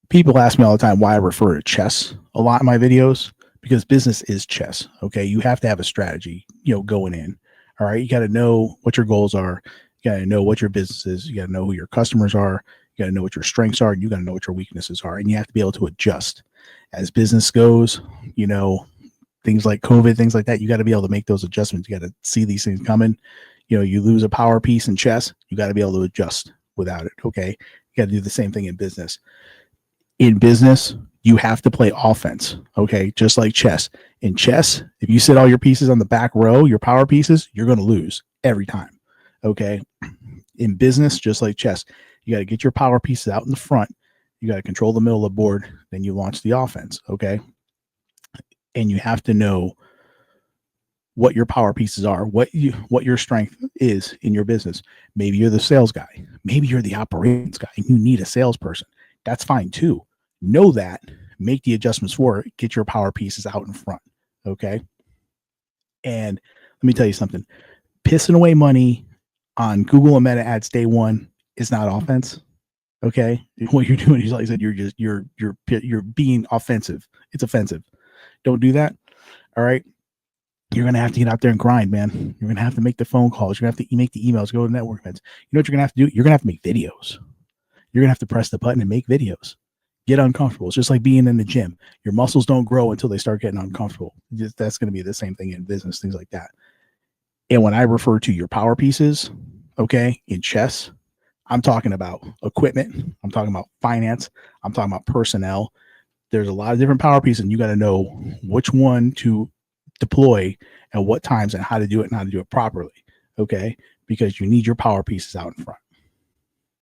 People ask me all the time why I refer to chess a lot in my videos, because business is chess. Okay. You have to have a strategy, going in. All right. You got to know what your goals are. You got to know what your business is. You got to know who your customers are. You got to know what your strengths are. And you got to know what your weaknesses are. And you have to be able to adjust as business goes, things like COVID, things like that. You got to be able to make those adjustments. You got to see these things coming. You lose a power piece in chess, you got to be able to adjust without it. Okay. You got to do the same thing in business. In business, you have to play offense. Okay. Just like chess. In chess, if you sit all your pieces on the back row, your power pieces, you're going to lose every time. Okay. In business, just like chess, you got to get your power pieces out in the front. You got to control the middle of the board. Then you launch the offense. Okay. And you have to know what your power pieces are, what your strength is in your business. Maybe you're the sales guy. Maybe you're the operations guy and you need a salesperson. That's fine too. Know that, make the adjustments for it, get your power pieces out in front. Okay. And let me tell you something, pissing away money on Google and Meta ads day one is not offense. Okay. What you're doing is, like I said, you're being offensive. It's offensive. Don't do that. All right. You're going to have to get out there and grind, man. You're going to have to make the phone calls. You're going to have to make the emails, go to network events. You know what you're going to have to do? You're going to have to make videos. You're going to have to press the button and make videos. Get uncomfortable. It's just like being in the gym. Your muscles don't grow until they start getting uncomfortable. That's going to be the same thing in business, things like that. And when I refer to your power pieces, okay, in chess, I'm talking about equipment. I'm talking about finance. I'm talking about personnel. There's a lot of different power pieces, and you got to know which one to deploy at what times and how to do it and how to do it properly. Okay. Because you need your power pieces out in front.